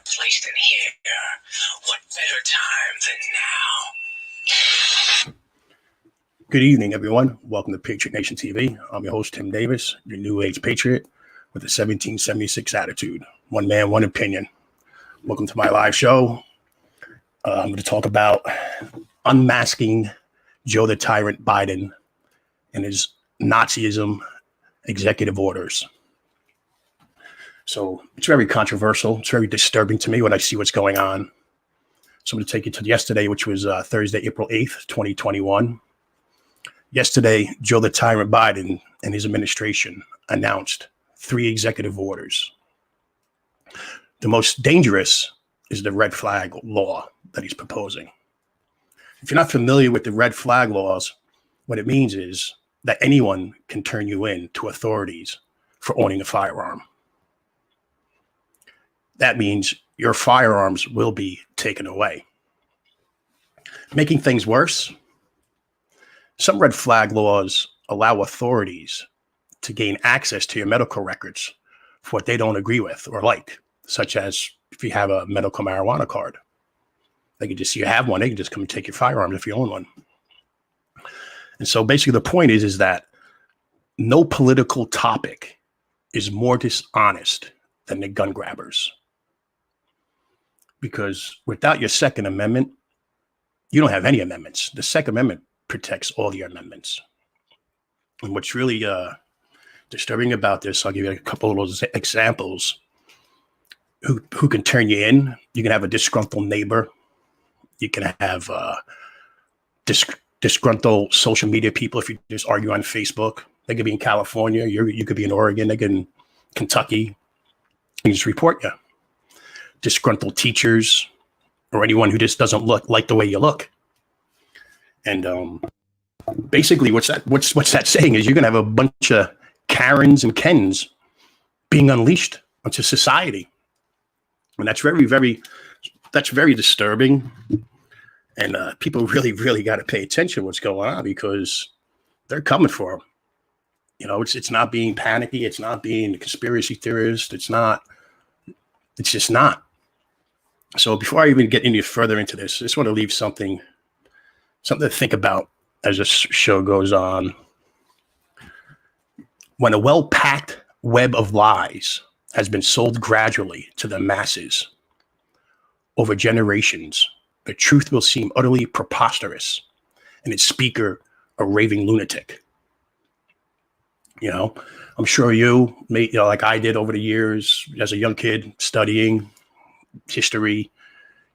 placed in here. What better time than now? Good evening, everyone. Welcome to Patriot Nation TV. I'm your host, Tim Davis, your new age patriot with a 1776 attitude. One man, one opinion. Welcome to my live show. I'm going to talk about unmasking Joe the Tyrant Biden and his Nazism executive orders. So it's very controversial. It's very disturbing to me when I see what's going on. So I'm going to take you to yesterday, which was Thursday, April 8th, 2021. Yesterday, Joe the Tyrant Biden and his administration announced 3 executive orders. The most dangerous is the red flag law that he's proposing. If you're not familiar with the red flag laws, what it means is that anyone can turn you in to authorities for owning a firearm. That means your firearms will be taken away. Making things worse, some red flag laws allow authorities to gain access to your medical records for what they don't agree with or like, such as if you have a medical marijuana card. They can just see you have one. They can just come and take your firearms if you own one. And so basically the point is that no political topic is more dishonest than the gun grabbers. Because without your Second Amendment, you don't have any amendments. The Second Amendment protects all your amendments. And what's really disturbing about this, I'll give you a couple of those examples. Who can turn you in? You can have a disgruntled neighbor. You can have disgruntled social media people if you just argue on Facebook. They could be in California. You could be in Oregon. They could in Kentucky. You just report you. Disgruntled teachers or anyone who just doesn't like the way you look. And basically what's that saying is you're going to have a bunch of Karens and Kens being unleashed onto society. And that's very, very disturbing. And people really, really got to pay attention to what's going on because they're coming for them. You know, it's not being panicky. It's not being a conspiracy theorist. It's just not. So before I even get any further into this, I just want to leave something to think about as this show goes on. When a well-packed web of lies has been sold gradually to the masses over generations, the truth will seem utterly preposterous and its speaker a raving lunatic. You know, I'm sure you know, like I did over the years as a young kid studying history,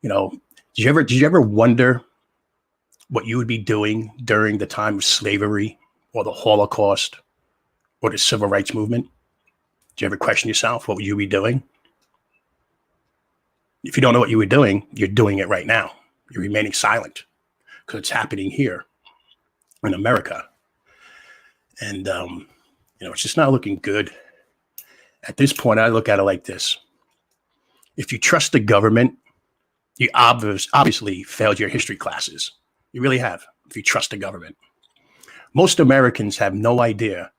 you know, did you ever wonder what you would be doing during the time of slavery or the Holocaust or the Civil Rights Movement? Did you ever question yourself? What would you be doing? If you don't know what you were doing, you're doing it right now. You're remaining silent because it's happening here in America. And, you know, it's just not looking good. At this point, I look at it like this. If you trust the government, you obviously failed your history classes. You really have, if you trust the government. Most Americans have no idea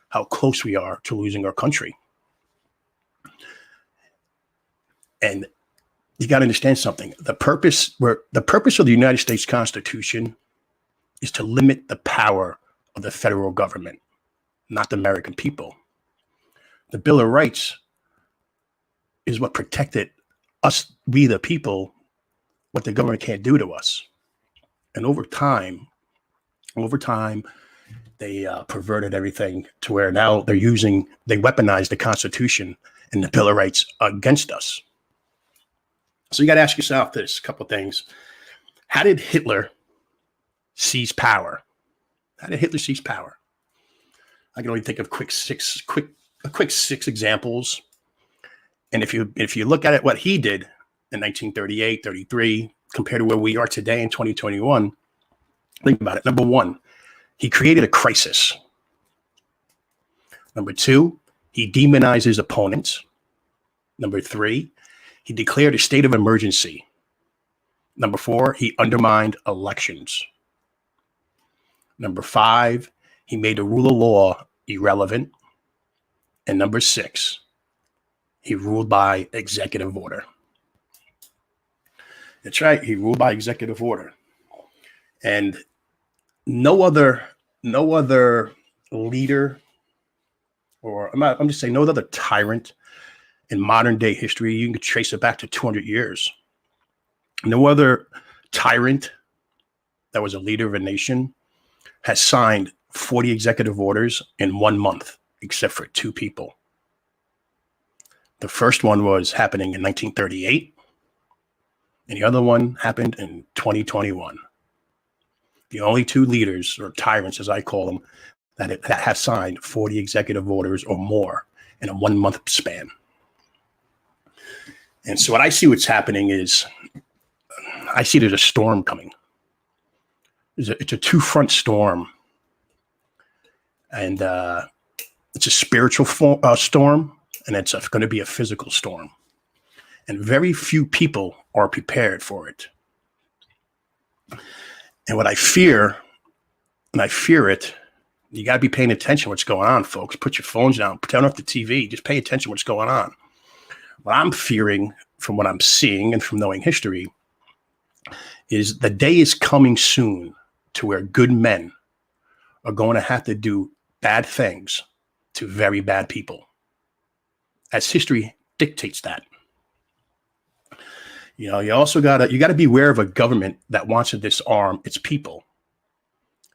how close we are to losing our country. And you got to understand something. The purpose of the United States Constitution is to limit the power of the federal government, not the American people. The Bill of Rights is what protected us, we the people, what the government can't do to us. And over time, they perverted everything to where now they weaponize the Constitution and the Bill of Rights against us. So you got to ask yourself this, a couple of things. How did Hitler seize power? How did Hitler seize power? I can only think of quick six examples. And if you look at it, what he did in 1938, 33, compared to where we are today in 2021, think about it. Number one, he created a crisis. Number two, he demonized his opponents. Number three, he declared a state of emergency. Number four, he undermined elections. Number five, he made the rule of law irrelevant. And number six, he ruled by executive order. That's right. He ruled by executive order. And no other leader, or I'm just saying no other tyrant in modern day history, you can trace it back to 200 years. No other tyrant that was a leader of a nation has signed 40 executive orders in 1 month, except for 2 people. The first one was happening in 1938, and the other one happened in 2021. The only 2 leaders, or tyrants as I call them, that have signed 40 executive orders or more in a 1 month span. And so what I see what's happening is, I see there's a storm coming. It's a 2-front storm. And it's a spiritual storm, and it's going to be a physical storm. And very few people are prepared for it. And what I fear, and I fear it, you got to be paying attention to what's going on, folks. Put your phones down, turn off the TV, just pay attention to what's going on. What I'm fearing from what I'm seeing and from knowing history is the day is coming soon to where good men are going to have to do bad things to very bad people, as history dictates that. You know, you also got to be aware of a government that wants to disarm its people,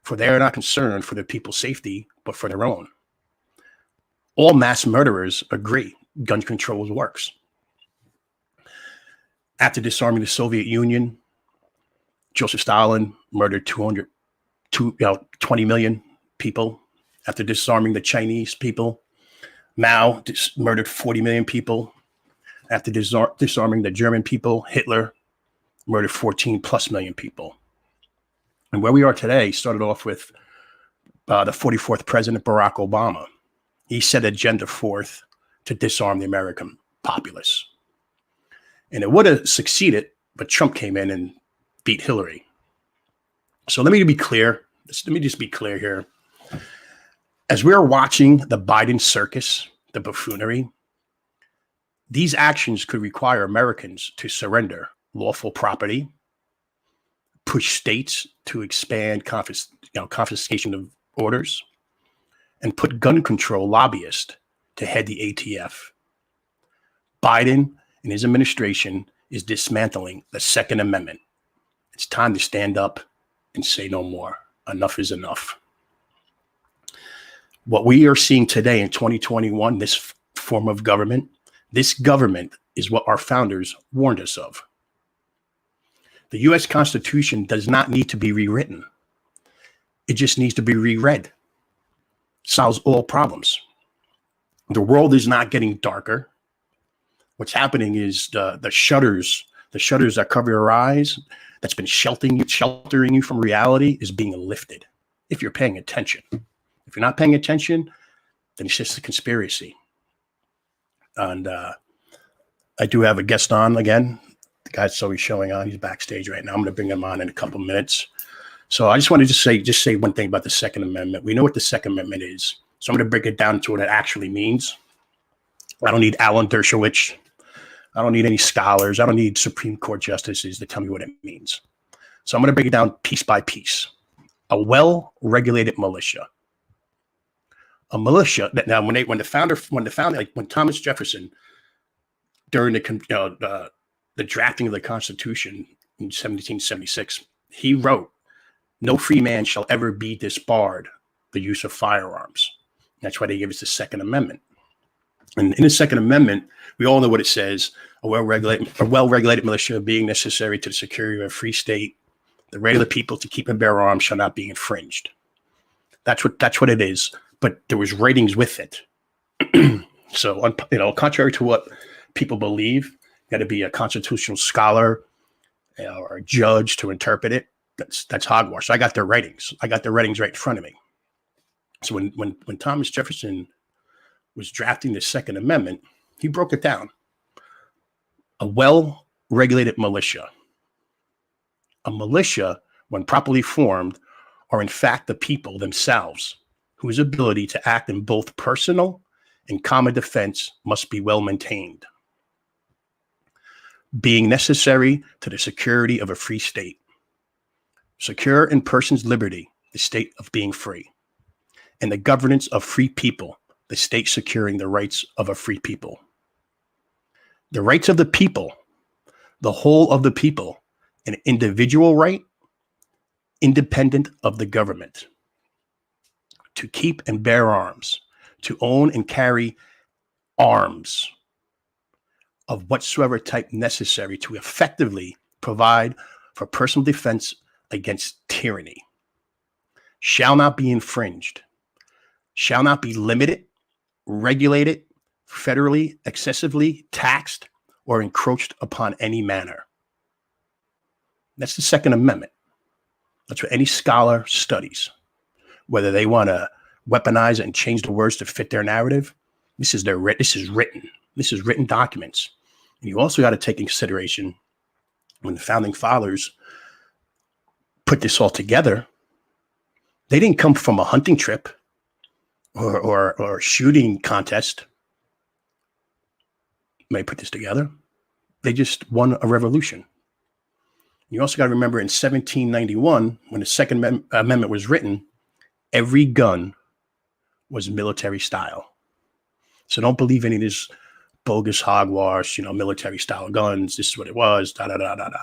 for they are not concerned for their people's safety, but for their own. All mass murderers agree gun control works. After disarming the Soviet Union, Joseph Stalin murdered 20 million people. After disarming the Chinese people, Mao murdered 40 million people. After disarming the German people, Hitler murdered 14 plus million people. And where we are today started off with the 44th president, Barack Obama. He set agenda forth to disarm the American populace. And it would have succeeded, but Trump came in and beat Hillary. So let me be clear. Let me just be clear here. As we're watching the Biden circus, the buffoonery, these actions could require Americans to surrender lawful property, push states to expand confiscation of orders, and put gun control lobbyists to head the ATF. Biden and his administration is dismantling the Second Amendment. It's time to stand up and say no more. Enough is enough. What we are seeing today in 2021, this form of government, this government is what our founders warned us of. The U.S. Constitution does not need to be rewritten. It just needs to be reread. Solves all problems. The world is not getting darker. What's happening is the shutters that cover your eyes, that's been sheltering you from reality, is being lifted. If you're paying attention. If you're not paying attention, then it's just a conspiracy. And I do have a guest on again. The guy's always showing on. He's backstage right now. I'm going to bring him on in a couple minutes. So I just wanted to say one thing about the Second Amendment. We know what the Second Amendment is. So I'm going to break it down to what it actually means. I don't need Alan Dershowitz. I don't need any scholars. I don't need Supreme Court justices to tell me what it means. So I'm going to break it down piece by piece. A well-regulated militia. A militia that now when Thomas Jefferson, during the drafting of the Constitution in 1776, he wrote, "No free man shall ever be disbarred the use of firearms." That's why they gave us the Second Amendment. And in the Second Amendment, we all know what it says: a well-regulated militia being necessary to the security of a free state, the right of the people to keep and bear arms shall not be infringed. That's what it is. But there was ratings with it. So, contrary to what people believe, you got to be a constitutional scholar or a judge to interpret it. That's hogwash. So I got their ratings. I got their ratings right in front of me. So when Thomas Jefferson was drafting the Second Amendment, he broke it down. A well-regulated militia. A militia, when properly formed, are in fact the people themselves, whose ability to act in both personal and common defense must be well maintained. being necessary to the security of a free state. Secure in person's liberty, the state of being free, and the governance of free people, the state securing the rights of a free people. The rights of the people, the whole of the people, an individual right, independent of the government, to keep and bear arms, to own and carry arms of whatsoever type necessary to effectively provide for personal defense against tyranny, shall not be infringed, shall not be limited, regulated, federally, excessively taxed, or encroached upon any manner. That's the Second Amendment. That's what any scholar studies. Whether they want to weaponize it and change the words to fit their narrative, this is written. This is written documents. And you also got to take in consideration when the founding fathers put this all together, they didn't come from a hunting trip or shooting contest. They put this together. They just won a revolution. You also got to remember in 1791, when the Second Amendment was written, every gun was military style. So don't believe any of this bogus hogwash, military style guns. This is what it was, da, da, da, da, da.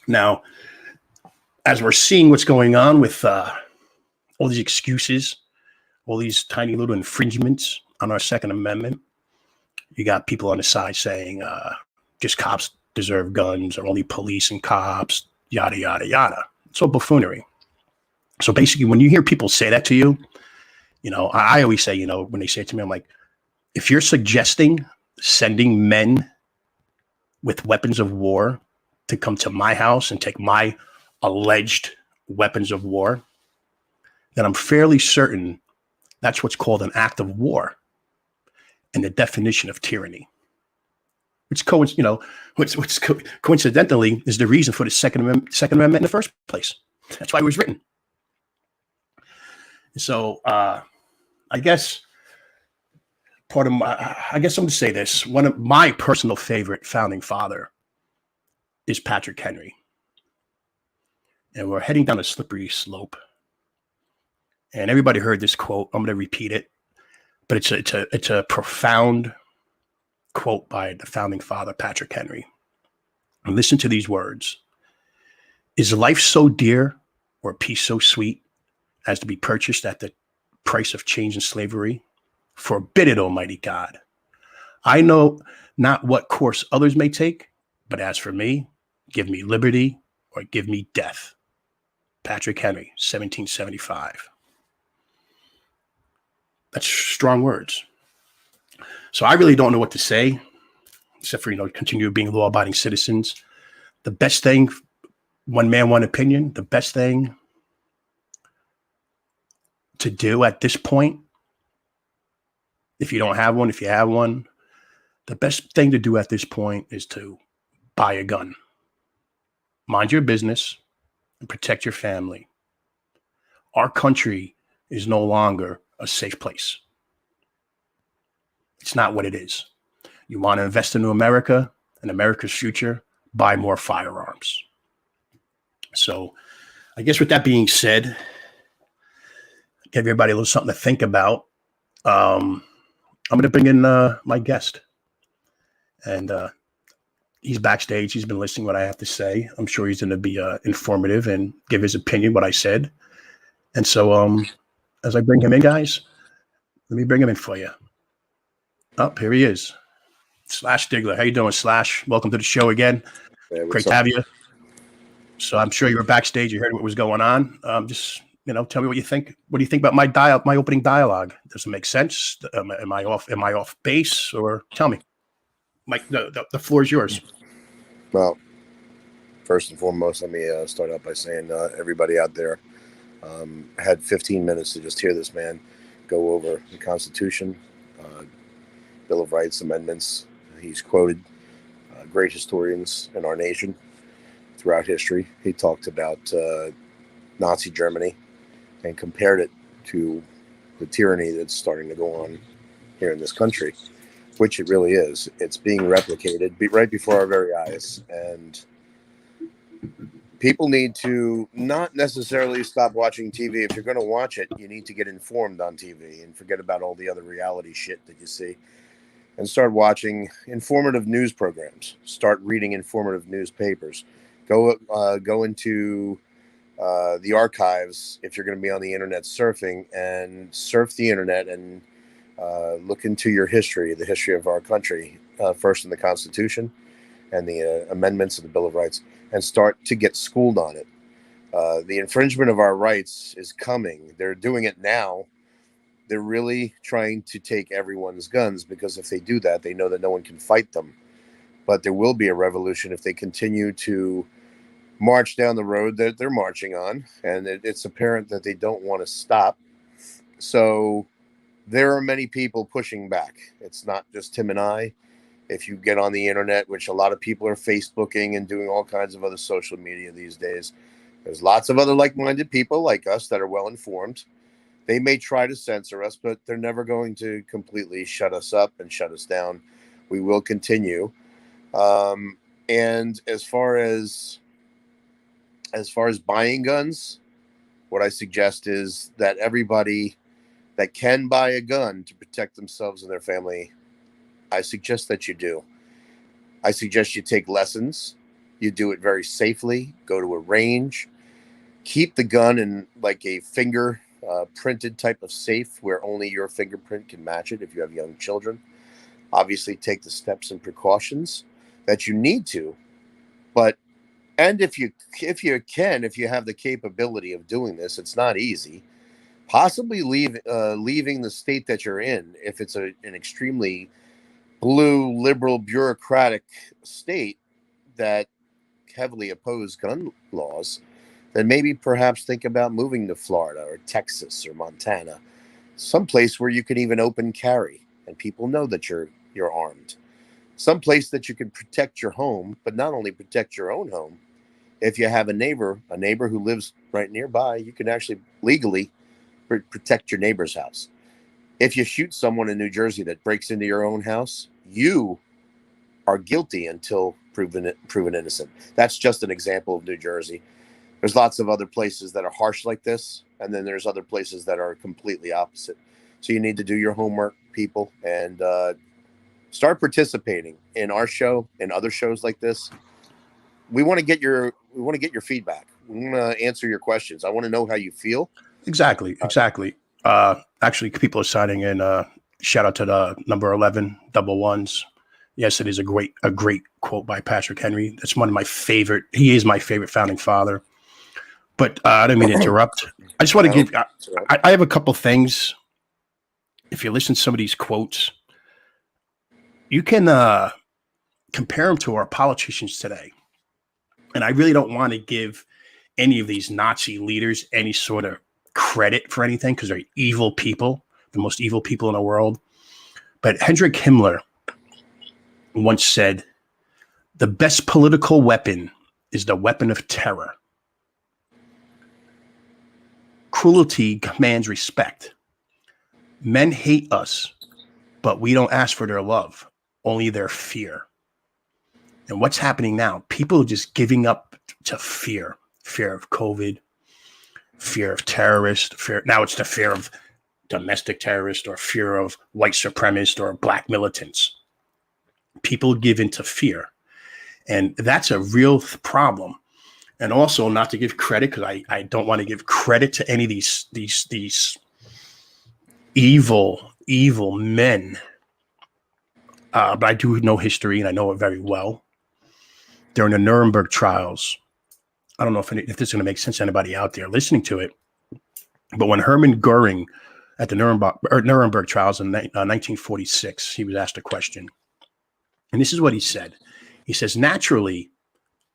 Now, as we're seeing what's going on with all these excuses, all these tiny little infringements on our Second Amendment, you got people on the side saying just cops deserve guns, or only police and cops, yada, yada, yada. It's all buffoonery. So basically, when you hear people say that to you, I always say, when they say it to me, I'm like, if you're suggesting sending men with weapons of war to come to my house and take my alleged weapons of war, then I'm fairly certain that's what's called an act of war and the definition of tyranny, which coincidentally is the reason for the Second Amendment in the first place. That's why it was written. So I guess I'm going to say this. One of my personal favorite founding father is Patrick Henry. And we're heading down a slippery slope. And everybody heard this quote. I'm going to repeat it. But it's a profound quote by the founding father, Patrick Henry. And listen to these words. Is life so dear or peace so sweet as to be purchased at the price of change and slavery? Forbid it, Almighty God. I know not what course others may take, but as for me, give me liberty or give me death. Patrick Henry, 1775. That's strong words. So I really don't know what to say, except for, continue being law-abiding citizens. The best thing, one man, one opinion, the best thing to do at this point, if you don't have one, if you have one, the best thing to do at this point is to buy a gun. Mind your business and protect your family. Our country is no longer a safe place. It's not what it is. You want to invest into America and America's future, buy more firearms. So I guess with that being said, give everybody a little something to think about. I'm going to bring in my guest. And he's backstage. He's been listening to what I have to say. I'm sure he's going to be informative and give his opinion, what I said. And so as I bring him in, guys, let me bring him in for you. Oh, here he is. Slash Stigler. How you doing, Slash? Welcome to the show again. Yeah, great to have you. So I'm sure you were backstage. You heard what was going on. Just tell me what you think. What do you think about my opening dialogue? Does it make sense? Am I off base? Or tell me. Mike, the floor is yours. Well, first and foremost, let me start out by saying everybody out there had 15 minutes to just hear this man go over the Constitution, Bill of Rights amendments. He's quoted great historians in our nation throughout history. He talked about Nazi Germany and compared it to the tyranny that's starting to go on here in this country. which it really is. It's being replicated right before our very eyes. And people need to not necessarily stop watching TV. If you're going to watch it, you need to get informed on TV and forget about all the other reality shit that you see and start watching informative news programs. Start reading informative newspapers. Go into the archives if you're going to be on the internet surfing, and surf the internet and look into your history, the history of our country, first in the Constitution and the amendments of the Bill of Rights, and start to get schooled on it. The infringement of our rights is coming. They're doing it now. They're really trying to take everyone's guns, because if they do that, they know that no one can fight them. But there will be a revolution if they continue to march down the road that they're marching on, and it's apparent that they don't want to stop. So there are many people pushing back. It's not just Tim and I. If you get on the internet, which a lot of people are Facebooking and doing all kinds of other social media these days, there's lots of other like-minded people like us that are well-informed. They may try to censor us, but they're never going to completely shut us up and shut us down. We will continue. And as far as buying guns, what I suggest is that everybody that can buy a gun to protect themselves and their family, I suggest that you do. I suggest you take lessons. You do it very safely. Go to a range. Keep the gun in like a finger printed type of safe where only your fingerprint can match it if you have young children. Obviously, take the steps and precautions that you need to. And if you have the capability of doing this, it's not easy. Possibly leaving the state that you're in, if it's an extremely blue, liberal, bureaucratic state that heavily oppose gun laws, then maybe perhaps think about moving to Florida or Texas or Montana, someplace where you can even open carry and people know that you're armed. Someplace that you can protect your home, but not only protect your own home. If you have a neighbor who lives right nearby, you can actually legally protect your neighbor's house. If you shoot someone in New Jersey that breaks into your own house, you are guilty until proven innocent. That's just an example of New Jersey. There's lots of other places that are harsh like this, and then there's other places that are completely opposite. So you need to do your homework, people, and start participating in our show and other shows like this. We want to get your feedback. We want to answer your questions. I want to know how you feel. Exactly. Actually, people are signing in. Shout out to the number 11 double ones. Yes, it is a great quote by Patrick Henry. That's one of my favorite. He is my favorite founding father. But I don't mean to interrupt. I just want to give. I have a couple things. If you listen to some of these quotes, you can compare them to our politicians today. And I really don't want to give any of these Nazi leaders any sort of credit for anything, because they're evil people, the most evil people in the world. But Heinrich Himmler once said, "The best political weapon is the weapon of terror. Cruelty commands respect. Men hate us, but we don't ask for their love, only their fear." And what's happening now? People are just giving up to fear of COVID, fear of terrorists, now it's the fear of domestic terrorists, or fear of white supremacists or black militants. People give into fear. And that's a real problem. And also, not to give credit, because I don't want to give credit to any of these evil men. But I do know history, and I know it very well. During the Nuremberg trials, I don't know if this is going to make sense to anybody out there listening to it, but when Hermann Goering at the Nuremberg trials in 1946, he was asked a question. And this is what he said. He says, "Naturally,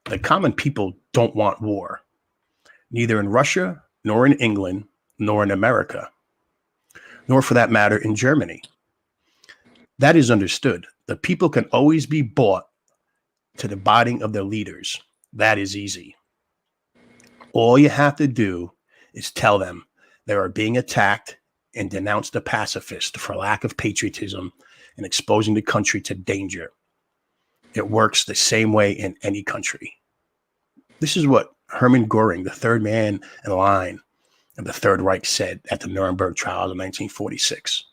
the common people don't want war, neither in Russia, nor in England, nor in America, nor for that matter in Germany. That is understood. The people can always be bought to the biting of their leaders. That is easy. All you have to do is tell them they are being attacked and denounce the pacifist for lack of patriotism and exposing the country to danger. It works the same way in any country. This is what Hermann Goering, the third man in line of the Third Reich, said at the Nuremberg trials in 1946.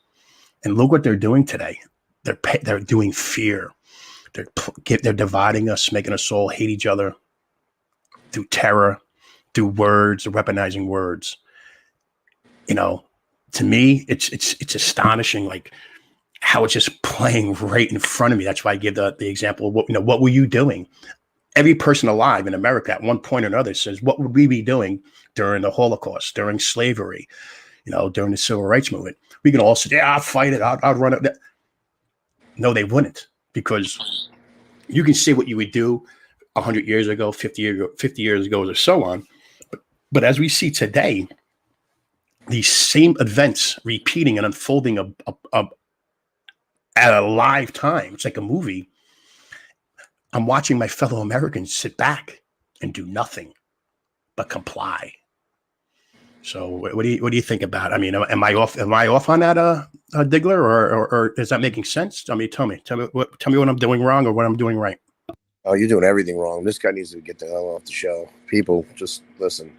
And look what they're doing today. They're doing fear. They're dividing us, making us all hate each other through terror, through words, weaponizing words. You know, to me, it's astonishing, like how it's just playing right in front of me. That's why I give the example of what were you doing? Every person alive in America at one point or another says, what would we be doing during the Holocaust, during slavery, during the Civil Rights Movement? We can all say, yeah, I'll fight it. I'll run it. No, they wouldn't, because you can say what you would do 100 years ago, 50 years ago, or so on. But as we see today, these same events repeating and unfolding at a live time. It's like a movie. I'm watching my fellow Americans sit back and do nothing but comply. So what do you think about it? I mean, am I off on that, Diggler, or is that making sense? I mean, tell me what I'm doing wrong or what I'm doing right. Oh, you're doing everything wrong. This guy needs to get the hell off the show. People, just listen.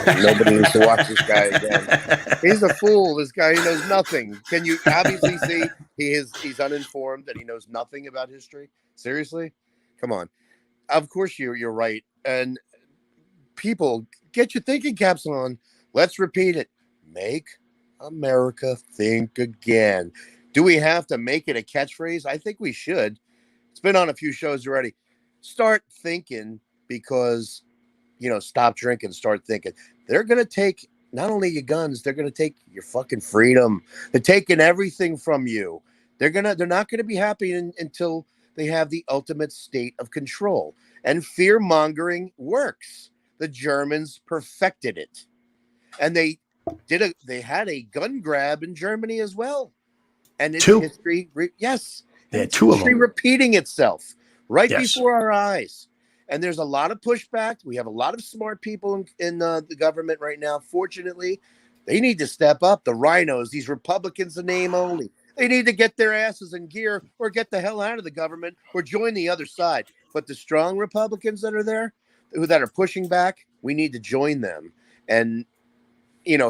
Nobody needs to watch this guy again. He's a fool. This guy, he knows nothing. Can you obviously see he's uninformed and he knows nothing about history? Seriously? Come on. Of course you're right. And people, get your thinking caps on. Let's repeat it. Make America think again. Do we have to make it a catchphrase? I think we should. It's been on a few shows already. Start thinking, because, stop drinking, start thinking. They're going to take not only your guns, they're going to take your fucking freedom. They're taking everything from you. They're not going to be happy until they have the ultimate state of control. And fear mongering works. The Germans perfected it. And they had a gun grab in Germany as well. And it's history. Yes. They had two of them repeating itself right before our eyes. And there's a lot of pushback. We have a lot of smart people in the government right now. Fortunately, they need to step up. The rhinos, these Republicans, the name only. They need to get their asses in gear or get the hell out of the government or join the other side. But the strong Republicans that are there, that are pushing back, we need to join them and,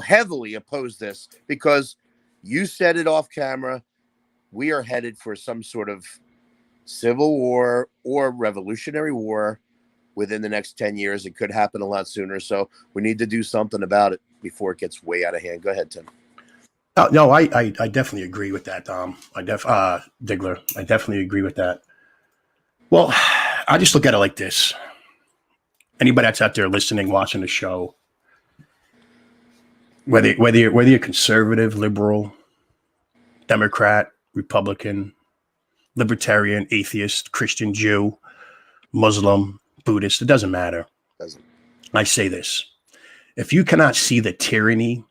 heavily oppose this, because you said it off camera. We are headed for some sort of civil war or revolutionary war within the next 10 years. It could happen a lot sooner. So we need to do something about it before it gets way out of hand. Go ahead, Tim. No, I definitely agree with that, Diggler. I definitely agree with that. Well, I just look at it like this. Anybody that's out there listening, watching the show, whether you're conservative, liberal, Democrat, Republican, libertarian, atheist, Christian, Jew, Muslim, Buddhist, it doesn't matter. I say this. If you cannot see the tyranny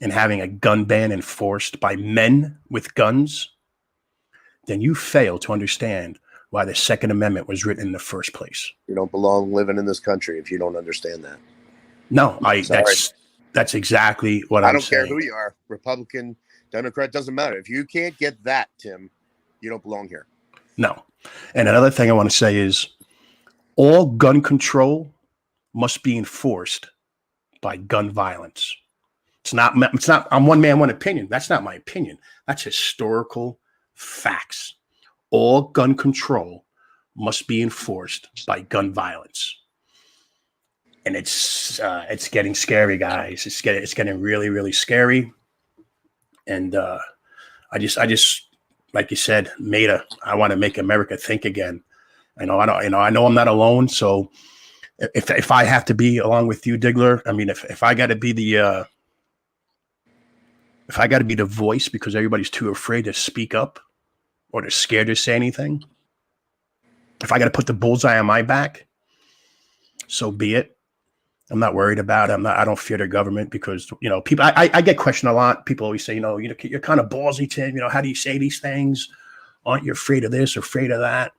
in having a gun ban enforced by men with guns, then you fail to understand why the Second Amendment was written in the first place. You don't belong living in this country if you don't understand that. No, that's exactly what I'm saying. I don't care who you are, Republican, Democrat, doesn't matter. If you can't get that, Tim, you don't belong here. No. And another thing I want to say is all gun control must be enforced by gun violence. It's not, I'm one man, one opinion. That's not my opinion. That's historical facts. All gun control must be enforced by gun violence. And it's getting scary, guys. It's getting really, really scary. And I just like you said, I want to make America think again. I know I'm not alone. So if I have to be along with you, Diggler, I mean, if I got to be the voice because everybody's too afraid to speak up or they're scared to say anything, if I got to put the bullseye on my back, so be it. I'm not worried about it. I don't fear the government because, people, I get questioned a lot. People always say, you're kind of ballsy, Tim. How do you say these things? Aren't you afraid of this or afraid of that?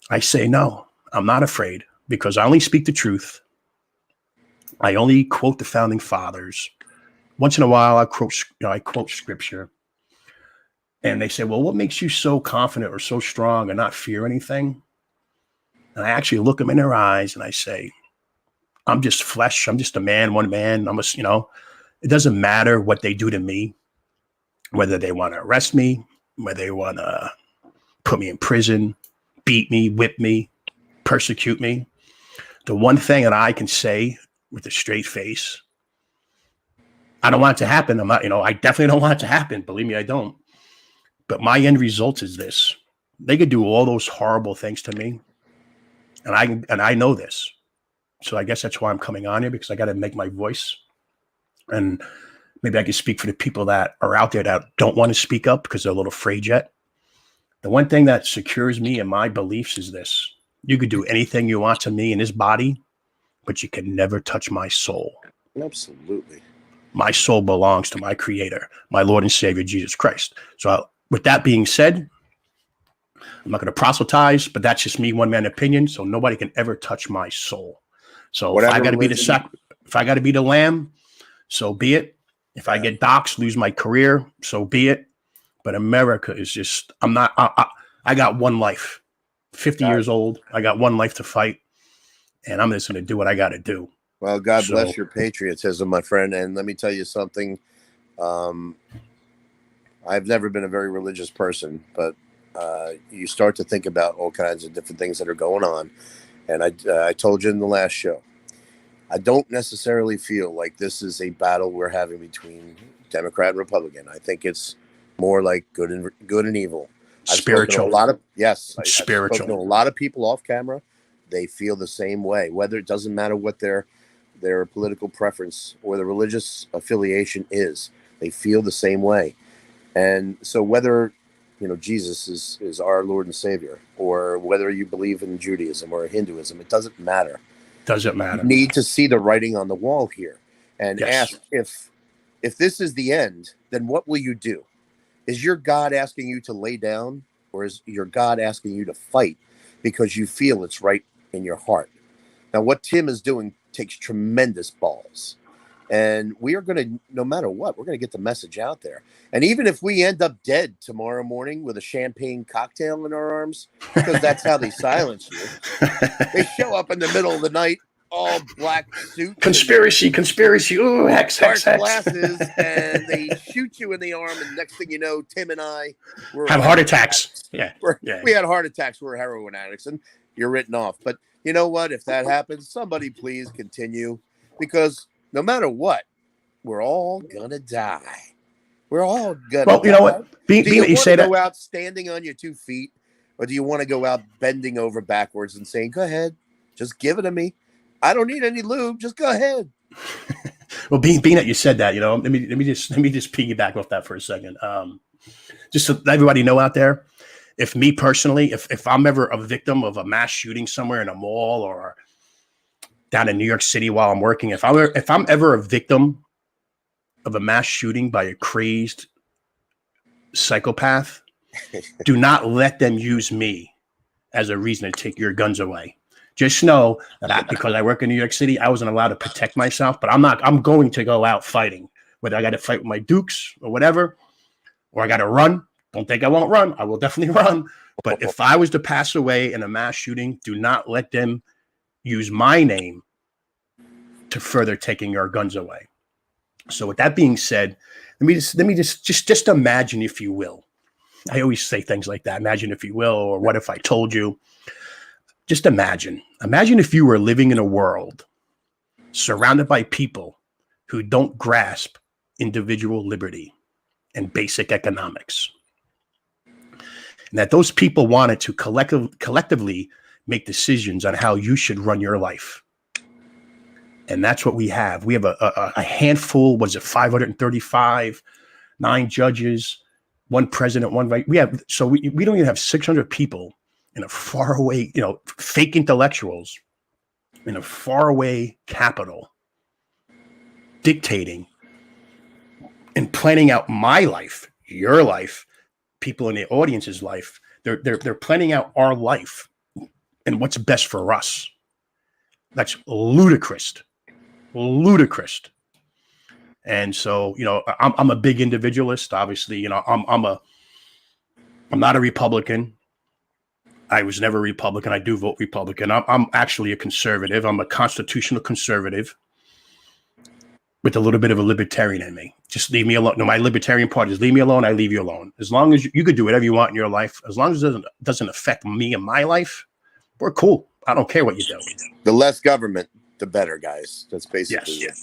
I say, no, I'm not afraid because I only speak the truth. I only quote the founding fathers. Once in a while, I quote scripture. And they say, well, what makes you so confident or so strong and not fear anything? And I actually look them in their eyes and I say, I'm just flesh. I'm just a man, one man. It doesn't matter what they do to me, whether they want to arrest me, whether they want to put me in prison, beat me, whip me, persecute me. The one thing that I can say with a straight face, I don't want it to happen. I definitely don't want it to happen. Believe me, I don't. But my end result is this. They could do all those horrible things to me. And I know this. So I guess that's why I'm coming on here, because I got to make my voice. And maybe I can speak for the people that are out there that don't want to speak up because they're a little afraid yet. The one thing that secures me and my beliefs is this. You could do anything you want to me in this body, but you can never touch my soul. Absolutely. My soul belongs to my creator, my Lord and Savior, Jesus Christ. So with that being said, I'm not going to proselytize, but that's just me, one man opinion. So nobody can ever touch my soul. So if I got to be the lamb, so be it. If I get doxxed, lose my career, so be it. But America is just, I got one life, 50 years old. I got one life to fight, and I'm just going to do what I got to do. Well, God bless your patriotism, my friend. And let me tell you something. I've never been a very religious person, but you start to think about all kinds of different things that are going on. And I told you in the last show, I don't necessarily feel like this is a battle we're having between Democrat and Republican. I think it's more like good and evil. Spiritual. I've spoken to a lot of people off camera. They feel the same way. Whether it doesn't matter what their political preference or their religious affiliation is, they feel the same way. And so whether Jesus is our Lord and Savior, or whether you believe in Judaism or Hinduism, it doesn't matter. Doesn't matter. You need to see the writing on the wall here and ask if this is the end, then what will you do? Is your God asking you to lay down, or is your God asking you to fight because you feel it's right in your heart? Now, what Tim is doing takes tremendous balls. And we are going to, no matter what, we're going to get the message out there. And even if we end up dead tomorrow morning with a champagne cocktail in our arms, because that's how they silence you. They show up in the middle of the night, all black suits. Conspiracy. Ooh, hex. Glasses, and they shoot you in the arm. And next thing you know, Tim and I have heart attacks. We had heart attacks. We're heroin addicts, and you're written off. But you know what? If that happens, somebody please continue, because no matter what, we're all gonna die. We're all gonna die. You know what? Do you want to go out standing on your 2 feet, or do you want to go out bending over backwards and saying, "Go ahead, just give it to me. I don't need any lube. Just go ahead." Well, being that you said that, let me just piggyback off that for a second. Just so everybody know out there, if me personally, if I'm ever a victim of a mass shooting somewhere in a mall or down in New York City while I'm working, if I'm ever a victim of a mass shooting by a crazed psychopath, do not let them use me as a reason to take your guns away. Just know that because I work in New York City, I wasn't allowed to protect myself, but I'm going to go out fighting, whether I got to fight with my dukes or whatever, or I got to run. Don't think I won't run. I will definitely run. But if I was to pass away in a mass shooting, do not let them use my name to further taking your guns away. So with that being said, let me just imagine, if you will. I always say things like that. Imagine if you will, or what if I told you? Just imagine. Imagine if you were living in a world surrounded by people who don't grasp individual liberty and basic economics. And that those people wanted to collectively make decisions on how you should run your life. And that's what we have. We have a handful, was it 535, 9 judges, 1 president, 1 vice. We don't even have 600 people in a faraway, fake intellectuals in a faraway capital dictating and planning out my life, your life, people in the audience's life. They're planning out our life and what's best for us. That's ludicrous. And so, I'm a big individualist. Obviously, I'm a I'm not a Republican. I was never a Republican. I do vote Republican. I'm actually a conservative. I'm a constitutional conservative with a little bit of a libertarian in me. Just leave me alone. No, my libertarian part is leave me alone. I leave you alone. As long as you could do whatever you want in your life, as long as it doesn't affect me and my life, we're cool. I don't care what you do. The less government, the better, guys. That's basically it.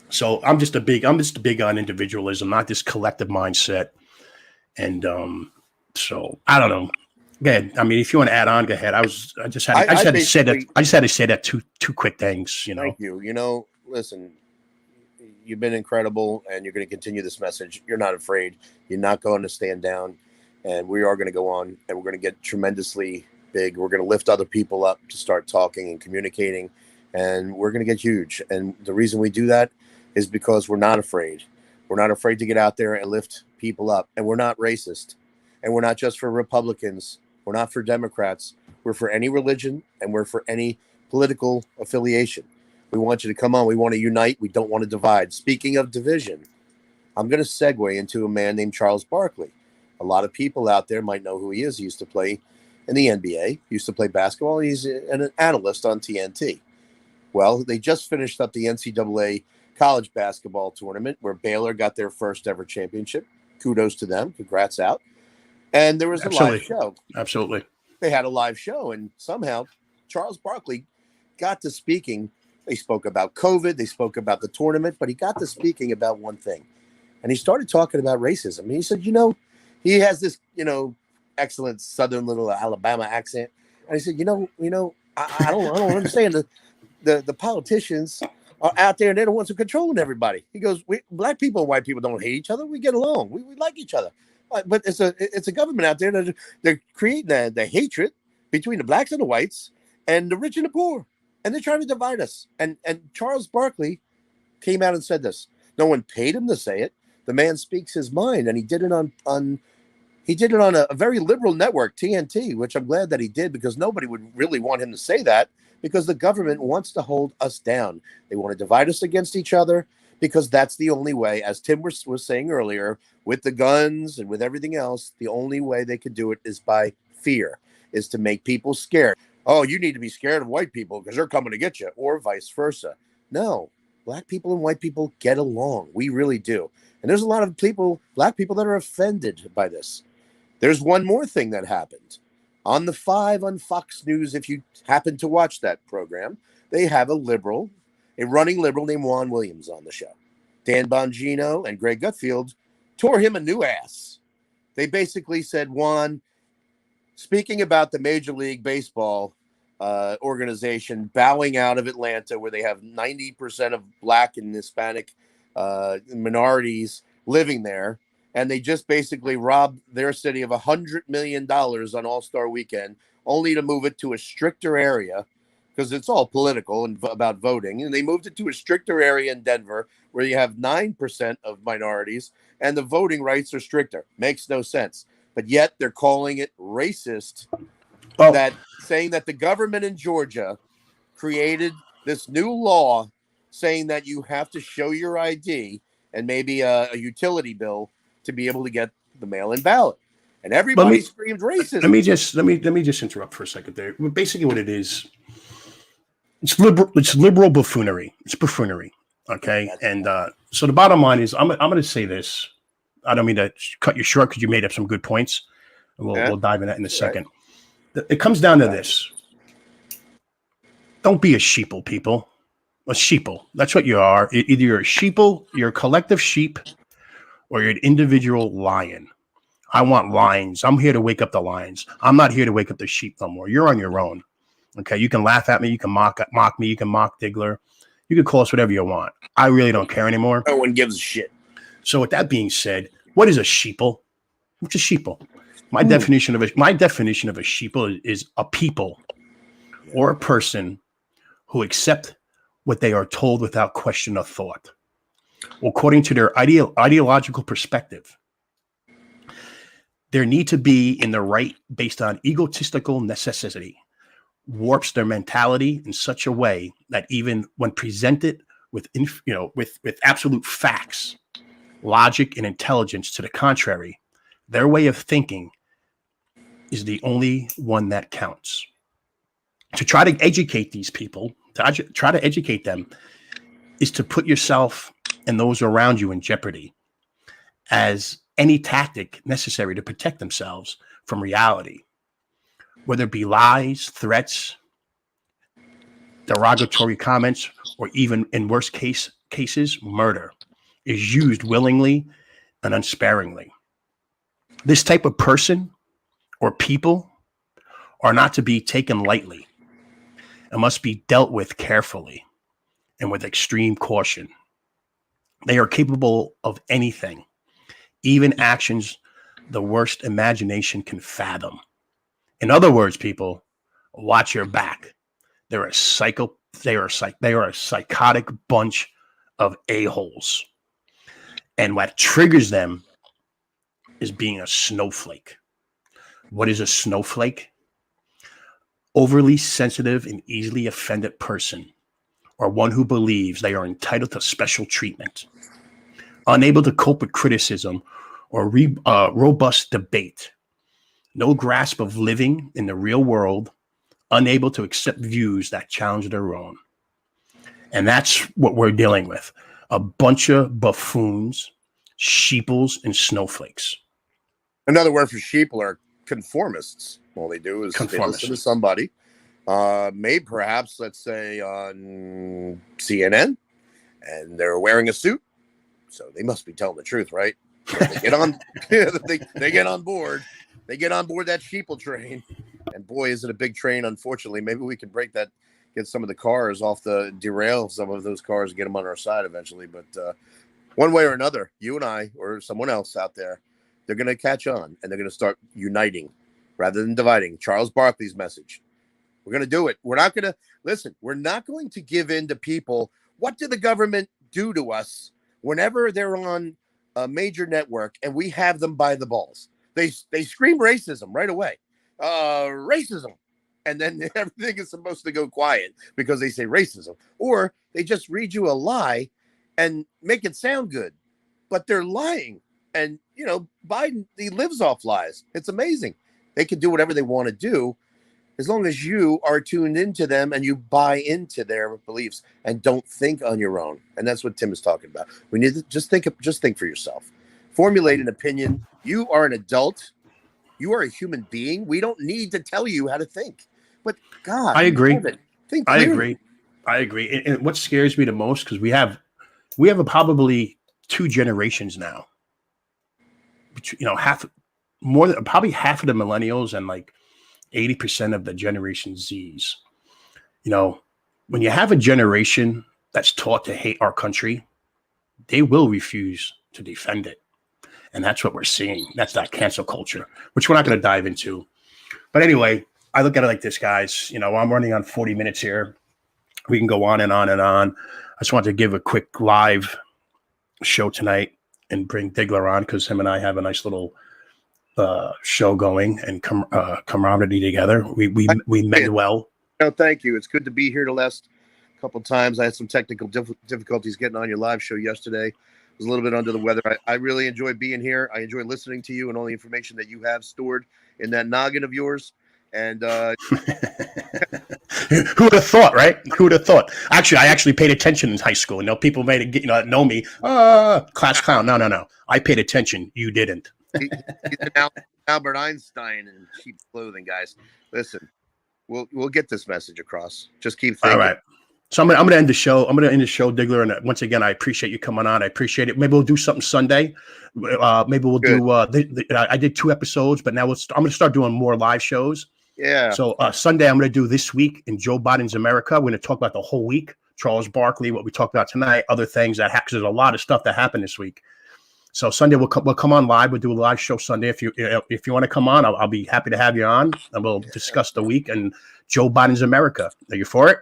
So I'm just big on individualism, not this collective mindset. And so I don't know. Go ahead. I mean, if you want to add on, go ahead. I just had to say that two quick things. Thank you. Listen, you've been incredible, and you're going to continue this message. You're not afraid. You're not going to stand down, and we are going to go on, and we're going to get tremendously big. We're going to lift other people up to start talking and communicating, and we're going to get huge. And the reason we do that is because we're not afraid. We're not afraid to get out there and lift people up, and we're not racist, and we're not just for Republicans. We're not for Democrats. We're for any religion, and we're for any political affiliation. We want you to come on. We want to unite. We don't want to divide. Speaking of division, I'm going to segue into a man named Charles Barkley. A lot of people out there might know who he is. He used to play in the NBA, used to play basketball. He's an analyst on TNT. Well, they just finished up the NCAA college basketball tournament where Baylor got their first ever championship. Kudos to them. Congrats out. And there was a live show. Absolutely. They had a live show, and somehow Charles Barkley got to speaking. They spoke about COVID. They spoke about the tournament, but he got to speaking about one thing. And he started talking about racism. And he said, he has this, excellent Southern little Alabama accent. And he said, I don't understand the politicians are out there and they're the ones who are controlling everybody. He goes, black people and white people don't hate each other. We get along. We like each other. But it's a government out there that they're creating the hatred between the blacks and the whites and the rich and the poor. And they're trying to divide us. And Charles Barkley came out and said this. No one paid him to say it. The man speaks his mind, and he did it on a very liberal network, TNT, which I'm glad that he did, because nobody would really want him to say that, because the government wants to hold us down. They want to divide us against each other, because that's the only way, as Tim was saying earlier, with the guns and with everything else, the only way they could do it is by fear, is to make people scared. Oh, you need to be scared of white people because they're coming to get you, or vice versa. No, black people and white people get along. We really do. And there's a lot of black people that are offended by this. There's one more thing that happened. On the 5 on Fox News, if you happen to watch that program, they have a running liberal named Juan Williams on the show. Dan Bongino and Greg Gutfield tore him a new ass. They basically said, Juan, speaking about the Major League Baseball organization bowing out of Atlanta, where they have 90% of black and Hispanic minorities living there, and they just basically robbed their city of $100 million on All-Star Weekend, only to move it to a stricter area, because it's all political and about voting. And they moved it to a stricter area in Denver, where you have 9% of minorities, and the voting rights are stricter. Makes no sense. But yet they're calling it racist, saying that the government in Georgia created this new law saying that you have to show your ID and maybe a utility bill to be able to get the mail-in ballot. And everybody screamed racism. Let me just interrupt for a second there. Basically what it is, it's liberal buffoonery. It's buffoonery. Okay. And so the bottom line is, I'm going to say this. I don't mean to cut you short because you made up some good points. We'll dive in that in a second. Right. It comes down to this. Don't be a sheeple, people. A sheeple. That's what you are. Either you're a sheeple, you're a collective sheep, or you're an individual lion. I want lions. I'm here to wake up the lions. I'm not here to wake up the sheep no more. You're on your own. Okay. You can laugh at me. You can mock me. You can mock Diggler. You can call us whatever you want. I really don't care anymore. No one gives a shit. So with that being said, what is a sheeple? What's a sheeple? My definition of a sheeple is a people or a person who accept what they are told without question or thought, according to their ideological perspective. Their need to be in the right based on egotistical necessity warps their mentality in such a way that even when presented with absolute facts, logic, and intelligence to the contrary, their way of thinking is the only one that counts. To try to educate these people, to try to educate them, is to put yourself and those around you in jeopardy as any tactic necessary to protect themselves from reality, whether it be lies, threats, derogatory comments, or even in worst cases, murder is used willingly and unsparingly. This type of person or people are not to be taken lightly and must be dealt with carefully and with extreme caution. They are capable of anything, even actions the worst imagination can fathom. In other words, people, watch your back. They are a psychotic bunch of a-holes. And what triggers them is being a snowflake. What is a snowflake? Overly sensitive and easily offended person, or one who believes they are entitled to special treatment, unable to cope with criticism or robust debate, no grasp of living in the real world, unable to accept views that challenge their own. And that's what we're dealing with. A bunch of buffoons, sheeples, and snowflakes. Another word for sheeple are conformists. All they do is they listen to somebody, maybe perhaps, let's say, on CNN, and they're wearing a suit, so they must be telling the truth, right? So they get on, they get on board. They get on board that sheeple train, and boy, is it a big train, unfortunately. Maybe we can break that, get some of the cars off derail some of those cars and get them on our side eventually. But one way or another, you and I or someone else out there, they're going to catch on, and they're going to start uniting rather than dividing. Charles Barkley's message. We're going to do it. We're not going to, listen, we're not going to give in to people. What did the government do to us whenever they're on a major network and we have them by the balls? They scream racism right away. Racism. And then everything is supposed to go quiet because they say racism. Or they just read you a lie and make it sound good. But they're lying. And, you know, Biden, he lives off lies. It's amazing. They can do whatever they want to do as long as you are tuned into them and you buy into their beliefs and don't think on your own. And that's what Tim is talking about. We need to just think for yourself. Formulate an opinion. You are an adult. You are a human being. We don't need to tell you how to think. But God, I agree. Think clearly. I agree. And what scares me the most, because we have probably 2 generations now. You know, probably half of the millennials and like 80% of the Generation Zs. You know, when you have a generation that's taught to hate our country, they will refuse to defend it. And that's what we're seeing. That's that cancel culture, which we're not going to dive into. But anyway, I look at it like this, guys. You know, I'm running on 40 minutes here. We can go on and on and on. I just wanted to give a quick live show tonight and bring Diggler on because him and I have a nice little show going and camaraderie together. We met well. No, thank you. It's good to be here the last couple of times. I had some technical difficulties getting on your live show yesterday. I was a little bit under the weather. I really enjoy being here. I enjoy listening to you and all the information that you have stored in that noggin of yours. And who would have thought, right? Who would have thought? Actually, I actually paid attention in high school. You know, people know me. Class clown. No. I paid attention. You didn't. He's an Albert Einstein in cheap clothing, guys. Listen, we'll get this message across. Just keep thinking. All right. So I'm gonna end the show. Diggler. And once again, I appreciate you coming on. I appreciate it. Maybe we'll do something Sunday. Maybe we'll do. I did 2 episodes, but now I'm gonna start doing more live shows. Yeah. So Sunday, I'm gonna do This Week in Joe Biden's America. We're gonna talk about the whole week. Charles Barkley, what we talked about tonight, other things that happen. There's a lot of stuff that happened this week. So Sunday we'll come on live. We'll do a live show Sunday. If you want to come on, I'll be happy to have you on, and we'll discuss the week and Joe Biden's America. Are you for it?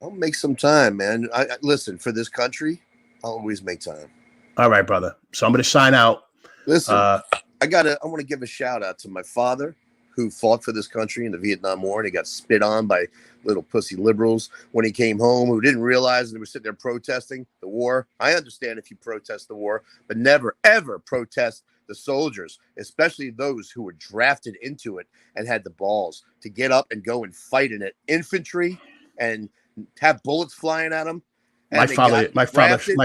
I'll make some time, man. I listen, for this country, I'll always make time. All right, brother. So I'm going to sign out. Listen, I want to give a shout out to my father who fought for this country in the Vietnam War, and he got spit on by little pussy liberals when he came home who didn't realize they were sitting there protesting the war. I understand if you protest the war, but never, ever protest the soldiers, especially those who were drafted into it and had the balls to get up and go and fight in it, infantry, and have bullets flying at them. My And my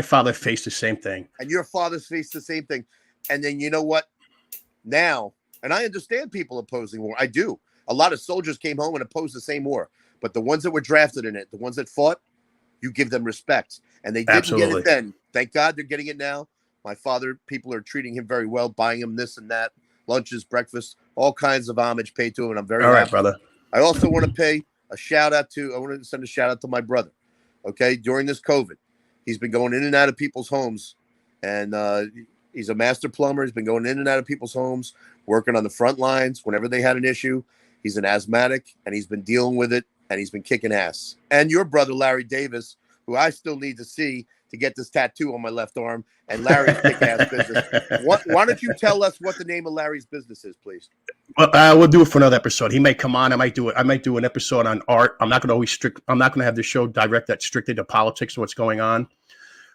father faced the same thing. and your father's faced the same thing. And then you know what? Now, and I understand people opposing war. I do. A lot of soldiers came home and opposed the same war. But the ones that were drafted in it, the ones that fought, you give them respect. And they didn't get it then. Thank God they're getting it now. My father, people are treating him very well, buying him this and that, lunches, breakfast, all kinds of homage paid to him. And I'm very happy. Right, brother. I also want to pay a shout out to, I want to send a shout out to my brother. Okay. During this COVID, he's been going in and out of people's homes, and he's a master plumber. He's been going in and out of people's homes, working on the front lines whenever they had an issue. He's an asthmatic, and he's been dealing with it, and he's been kicking ass. And your brother, Larry Davis, who I still need to see to get this tattoo on my left arm, and Larry's kick-ass business. Why don't you tell us what the name of Larry's business is, please? Well, we'll do it for another episode. He may come on. I might do it. I might do an episode on art. I'm not going to have the show direct that strictly to politics and what's going on.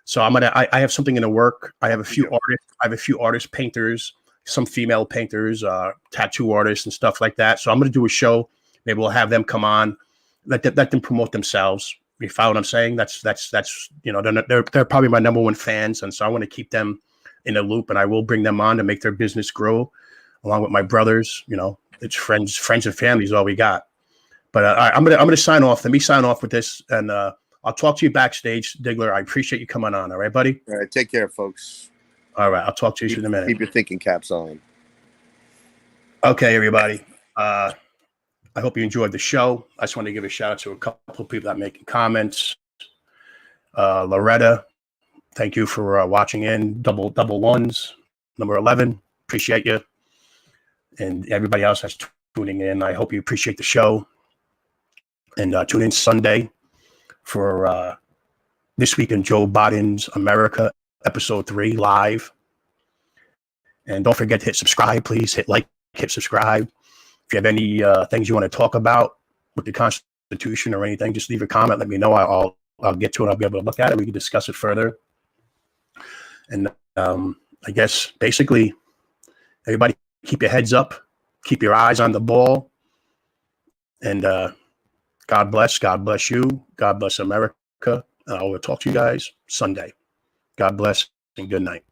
So I have something in the work. I have a few artists. I have a few artists, painters, some female painters, tattoo artists, and stuff like that. So I'm going to do a show. Maybe we'll have them come on, let them promote themselves. You follow what I'm saying? That's they're probably my number one fans, and so I want to keep them in the loop, and I will bring them on to make their business grow, along with my brothers. It's friends and family is all we got. But I'm gonna sign off. Let me sign off with this, and I'll talk to you backstage, Diggler. I appreciate you coming on. All right, buddy. All right, take care, folks. All right, I'll talk to you in a minute. Keep your thinking caps on. Okay, everybody. I hope you enjoyed the show. I just want to give a shout out to a couple of people that are making comments. Loretta, thank you for watching in. Double ones, number 11. Appreciate you. And everybody else that's tuning in, I hope you appreciate the show. And tune in Sunday for This Week in Joe Biden's America, episode 3, live. And don't forget to hit subscribe, please. Hit like, hit subscribe. If you have any things you want to talk about with the Constitution or anything, just leave a comment. Let me know. I'll get to it. I'll be able to look at it. We can discuss it further. And I guess basically, everybody keep your heads up, keep your eyes on the ball, and God bless. God bless you. God bless America. I will talk to you guys Sunday. God bless and good night.